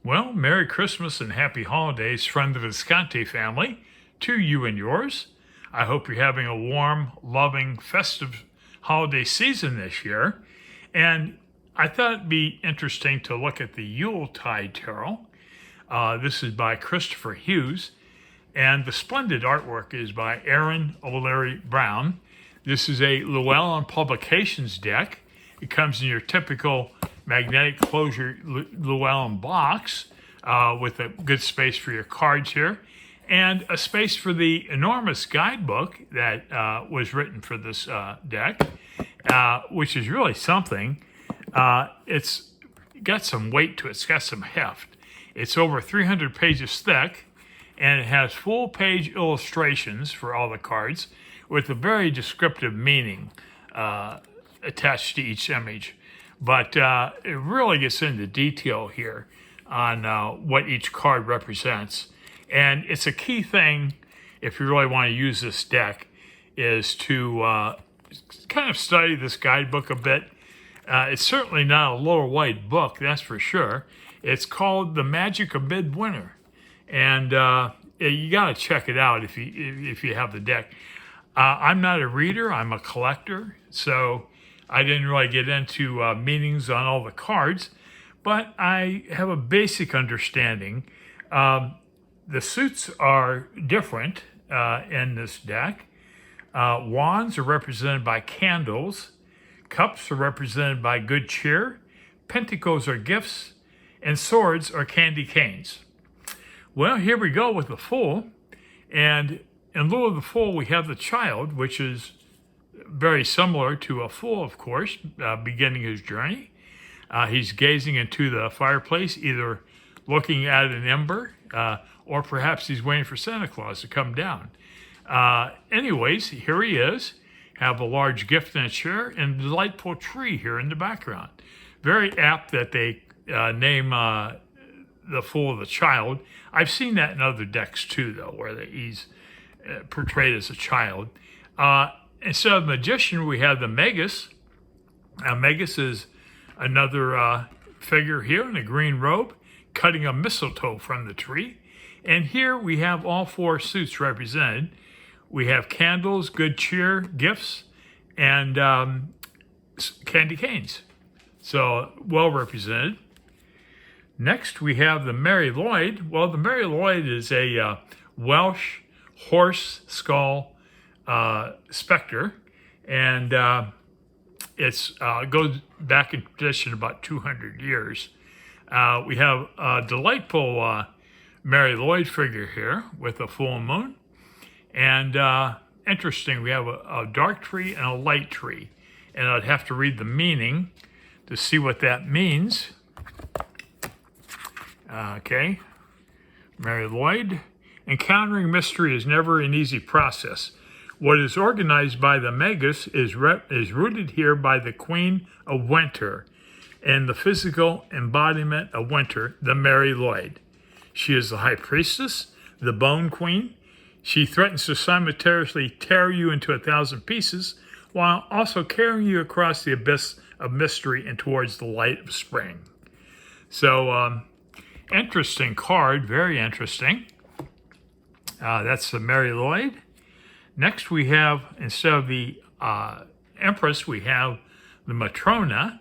Well, Merry Christmas and Happy Holidays from the Visconti family to you and yours. I hope you're having a warm, loving, festive holiday season this year. And I thought it'd be interesting to look at the Yuletide Carol. This is by Christopher Hughes, and the splendid artwork is by Aaron O'Leary Brown. This is a Llewellyn Publications deck. It comes in your typical magnetic closure Llewellyn box with a good space for your cards here and a space for the enormous guidebook that was written for this deck, which is really something. It's got some weight to it. It's got some heft. It's over 300 pages thick, and it has full-page illustrations for all the cards with a very descriptive meaning attached to each image. But it really gets into detail here on what each card represents. And it's a key thing, if you really want to use this deck, is to kind of study this guidebook a bit. It's certainly not a little white book, that's for sure. It's called The Magic of Midwinter. And you got to check it out if you have the deck. I'm not a reader, I'm a collector, so I didn't really get into meanings on all the cards, but I have a basic understanding. The suits are different in this deck. Wands are represented by candles. Cups are represented by good cheer. Pentacles are gifts. And swords are candy canes. Well, here we go with the Fool. And in lieu of the Fool, we have the Child, which is very similar to a fool, of course, beginning his journey. He's gazing into the fireplace, either looking at an ember, or perhaps he's waiting for Santa Claus to come down. Anyways, here he is. Have a large gift in a chair and a delightful tree here in the background. Very apt that they name the Fool the Child. I've seen that in other decks too, though, where he's portrayed as a child. Instead of Magician, we have the Magus. Magus is another figure here in a green robe, cutting a mistletoe from the tree. And here we have all four suits represented. We have candles, good cheer, gifts, and candy canes. So, well represented. Next, we have the Mary Lloyd. Well, the Mary Lloyd is a Welsh horse skull specter, and it goes back in tradition about 200 years. We have a delightful Mary Lloyd figure here with a full moon, and interesting, we have a dark tree and a light tree, and I'd have to read the meaning to see what that means. Okay, Mary Lloyd. Encountering mystery is never an easy process. What is organized by the Magus is rooted here by the Queen of Winter and the physical embodiment of winter, the Mary Lloyd. She is the High Priestess, the Bone Queen. She threatens to simultaneously tear you into 1,000 pieces while also carrying you across the abyss of mystery and towards the light of spring. So, interesting card, very interesting. That's the Mary Lloyd. Next we have, instead of the Empress, we have the Matrona.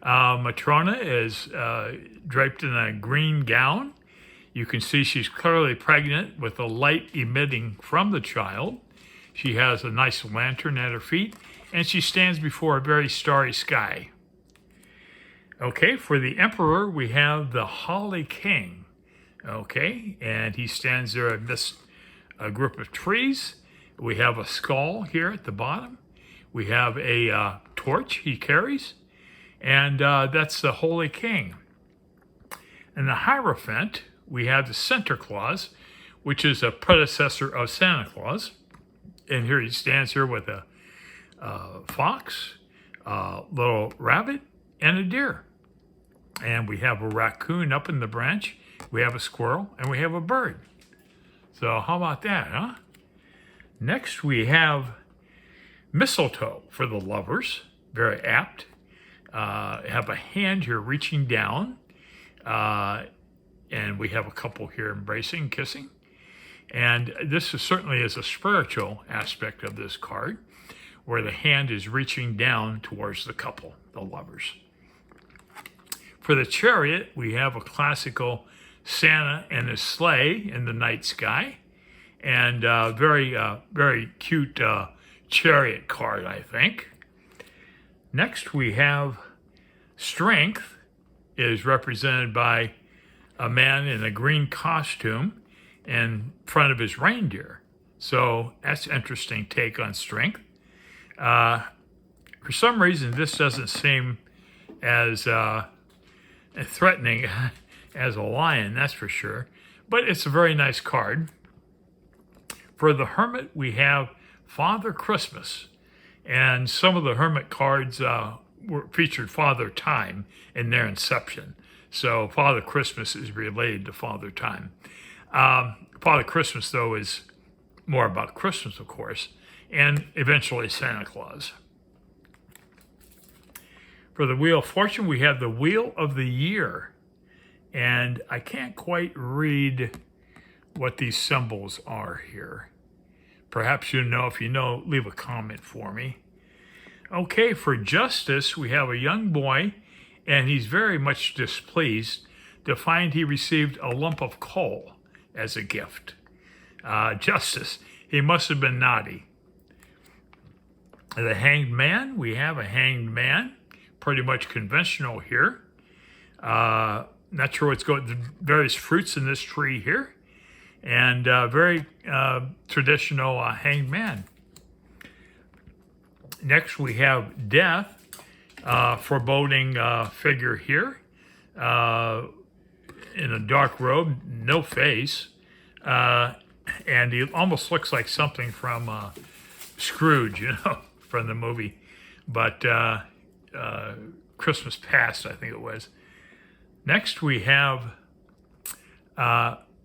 Matrona is draped in a green gown. You can see she's clearly pregnant with the light emitting from the child. She has a nice lantern at her feet, and she stands before a very starry sky. Okay, for the Emperor, we have the Holly King. Okay, and he stands there amidst a group of trees. We have a skull here at the bottom. We have a torch he carries, and that's the Holy King. And the Hierophant, we have the Santa Claus, which is a predecessor of Santa Claus. And here he stands here with a fox, a little rabbit, and a deer. And we have a raccoon up in the branch. We have a squirrel, and we have a bird. So how about that, huh? Next, we have mistletoe for the lovers. Very apt. Have a hand here reaching down. And and we have a couple here embracing, kissing. And this certainly is a spiritual aspect of this card, where the hand is reaching down towards the couple, the lovers. For the Chariot, we have a classical Santa and his sleigh in the night sky, and very cute chariot card, I think. Next, we have Strength, is represented by a man in a green costume in front of his reindeer. So that's an interesting take on strength. For some reason, this doesn't seem as threatening as a lion, that's for sure. But it's a very nice card. For the Hermit, we have Father Christmas. And some of the Hermit cards featured Father Time in their inception. So Father Christmas is related to Father Time. Father Christmas, though, is more about Christmas, of course, and eventually Santa Claus. For the Wheel of Fortune, we have the Wheel of the Year. And I can't quite read what these symbols are here. Perhaps you know. If you know, leave a comment for me. Okay, for Justice, we have a young boy, and he's very much displeased to find he received a lump of coal as a gift. Justice, he must have been naughty. The Hanged Man, we have a hanged man, pretty much conventional here. Not sure what's going, the various fruits in this tree here, and very traditional hanged man. Next, we have Death, foreboding figure here, in a dark robe, no face, and he almost looks like something from Scrooge, from the movie, but Christmas Past, I think it was. Next, we have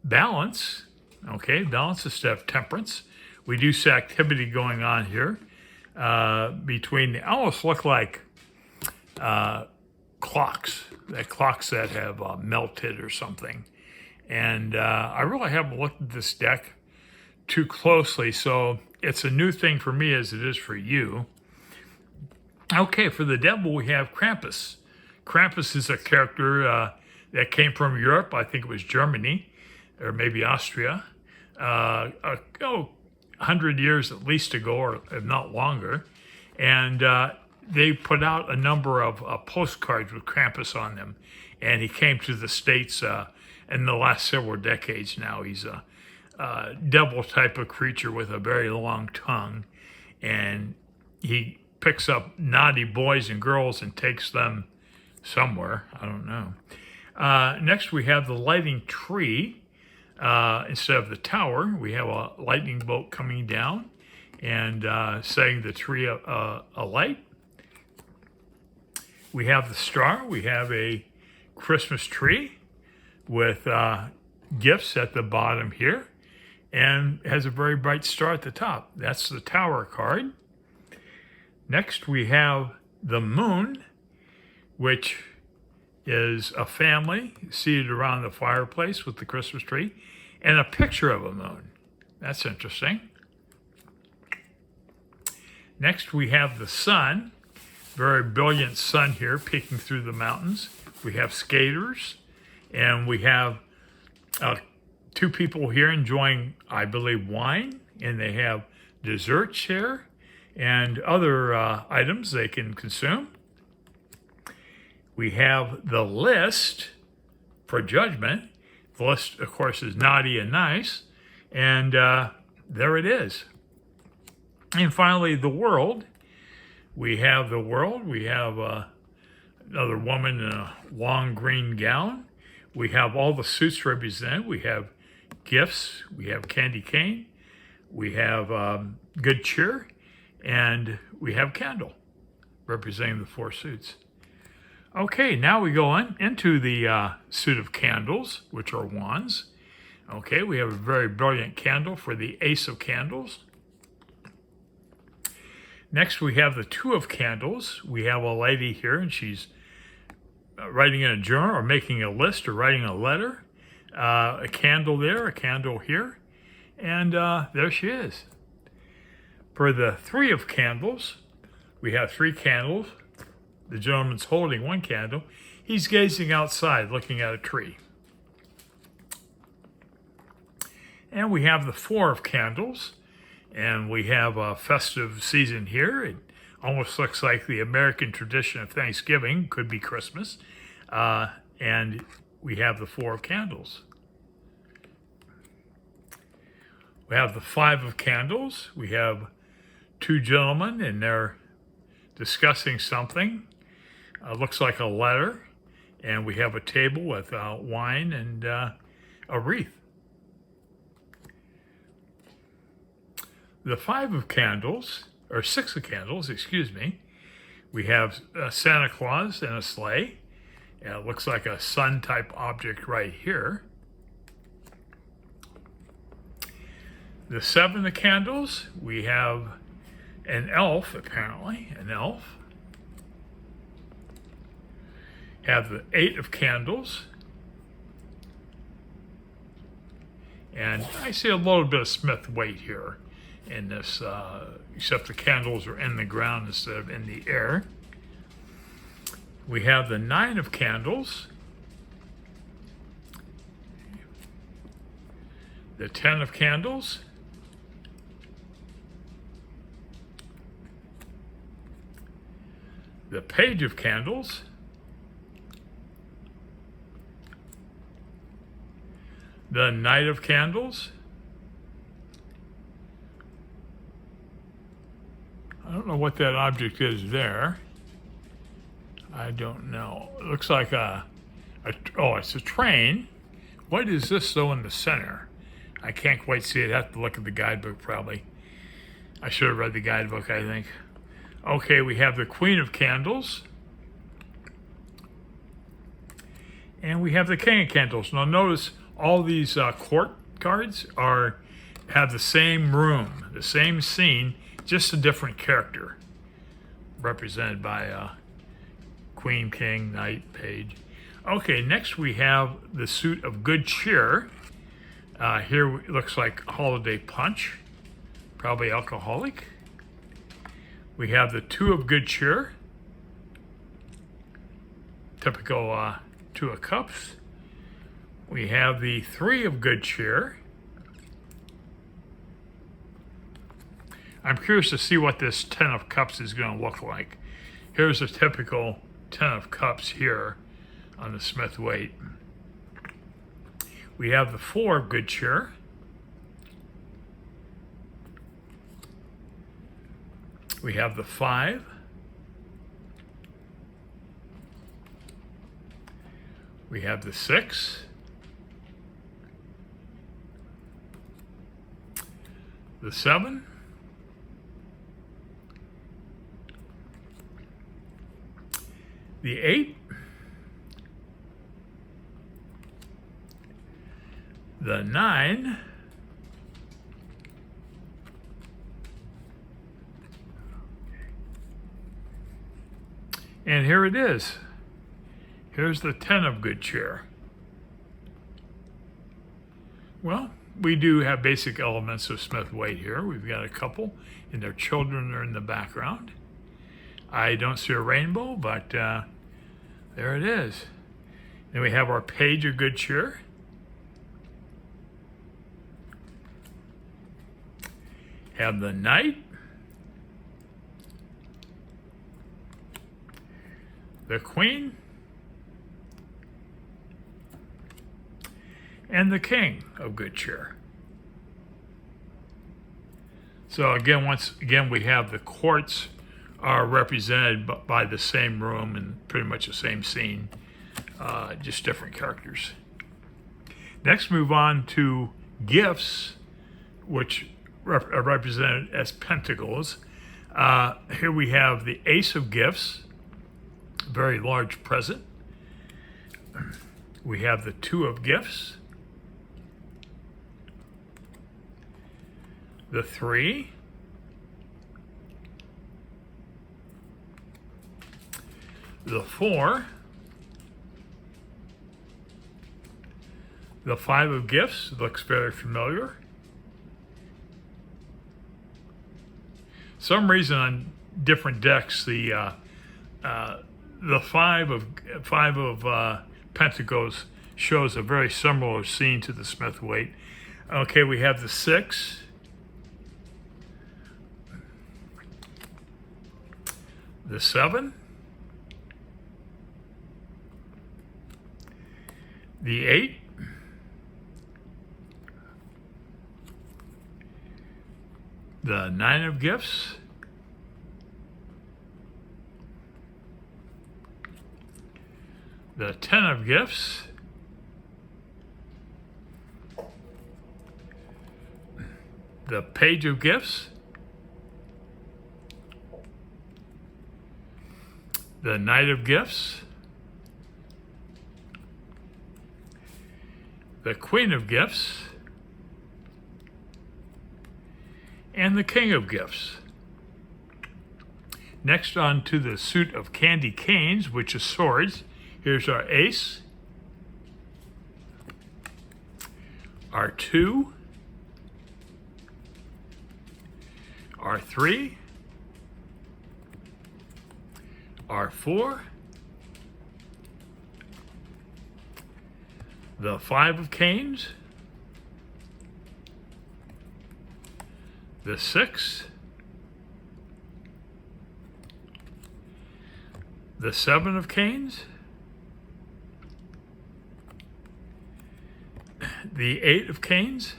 Balance. Okay, Balance instead of Temperance. We do see activity going on here between, they almost look like clocks that have melted or something. And I really haven't looked at this deck too closely, so it's a new thing for me as it is for you. Okay, for the Devil, we have Krampus. Krampus is a character that came from Europe. I think it was Germany, or maybe Austria, 100 years at least ago, or if not longer. And they put out a number of postcards with Krampus on them. And he came to the States in the last several decades now. He's a devil type of creature with a very long tongue. And he picks up naughty boys and girls and takes them somewhere. I don't know. Next, we have the lighting tree. Instead of the tower, we have a lightning bolt coming down and setting the tree alight. We have the star. We have a Christmas tree with gifts at the bottom here, and has a very bright star at the top. That's the tower card. Next, we have the moon, which is a family seated around the fireplace with the Christmas tree, and a picture of a moon. That's interesting. Next, we have the sun, very brilliant sun here peeking through the mountains. We have skaters, and we have two people here enjoying, I believe, wine, and they have desserts here and other items they can consume. We have the list for judgment. The list, of course, is naughty and nice, and there it is. And finally, the world. We have the world. We have another woman in a long green gown. We have all the suits represented. We have gifts. We have candy cane. We have good cheer. And we have candle, representing the four suits. Okay, now we go on into the suit of candles, which are wands. Okay, we have a very brilliant candle for the Ace of Candles. Next, we have the Two of Candles. We have a lady here, and she's writing in a journal or making a list or writing a letter. A candle there, a candle here, and there she is. For the three of candles, we have three candles. The gentleman's holding one candle. He's gazing outside, looking at a tree. And we have the four of candles, and we have a festive season here. It almost looks like the American tradition of Thanksgiving, could be Christmas. And we have the four of candles. We have the five of candles. We have two gentlemen, and they're discussing something. Looks like a letter. And we have a table with wine and a wreath. The five of candles, or six of candles, excuse me. We have Santa Claus and a sleigh. And it looks like a sun type object right here. The seven of candles, we have an elf, apparently, an elf. Have the eight of candles. And I see a little bit of Smith weight here in this, except the candles are in the ground instead of in the air. We have the nine of candles, the 10 of candles, the page of candles, the knight of candles. I don't know what that object is there. I don't know. It looks like it's a train. What is this though in the center? I can't quite see it. I have to look at the guidebook probably. I should have read the guidebook, I think. Okay, we have the Queen of Candles. And we have the King of Candles. Now notice all these court cards have the same room, the same scene, just a different character represented by Queen, King, Knight, Page. Okay, next we have the suit of good cheer. Here it looks like holiday punch, probably alcoholic. We have the two of good cheer, typical two of cups. We have the three of good cheer. I'm curious to see what this 10 of cups is going to look like. Here's a typical 10 of cups here on the Smith weight. We have the four of good cheer. We have the five. We have the six. The seven. The eight. The nine. And here it is. Here's the 10 of good cheer. Well, we do have basic elements of Smith weight here. We've got a couple, and their children are in the background. I don't see a rainbow, but there it is. Then we have our page of good cheer. Have the knight. The queen. And the king of good cheer. So again, once again, we have the courts are represented by the same room and pretty much the same scene, just different characters. Next, move on to gifts, which are represented as pentacles. Here we have the Ace of Gifts, very large present. We have the Two of Gifts, the Three, the Four, The Five of Gifts looks very familiar. Some reason on different decks, the five of Pentacles shows a very similar scene to the Smith-Waite. Okay, we have the 6, the 7, the 8, the 9 of Gifts, the 10 of Gifts, the Page of Gifts, the Knight of Gifts, the Queen of Gifts, and the King of Gifts. Next on to the suit of candy canes, which is swords. Here's our Ace, our 2, our 3, our 4, the 5 of canes, the 6, the 7 of canes, the 8 of canes,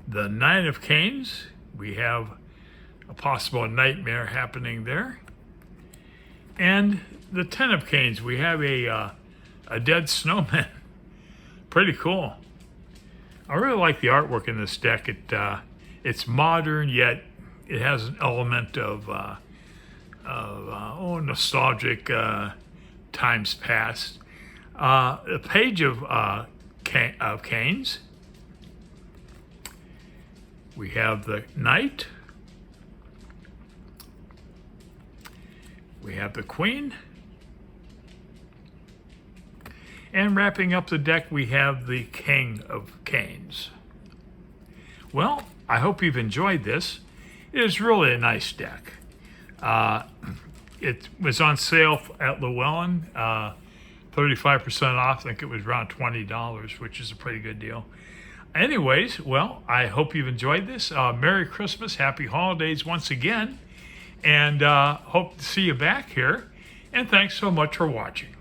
the 9 of canes. We have a possible nightmare happening there. And the 10 of canes, we have a dead snowman. Pretty cool. I really like the artwork in this deck. It's modern, yet it has an element of nostalgic times past. The Page of Canes. We have the Knight. We have the Queen. And wrapping up the deck, we have the King of Canes. Well, I hope you've enjoyed this. It is really a nice deck. It was on sale at Llewellyn, 35% off. I think it was around $20, which is a pretty good deal. Anyways, well, I hope you've enjoyed this. Merry Christmas, Happy Holidays once again, and hope to see you back here. And thanks so much for watching.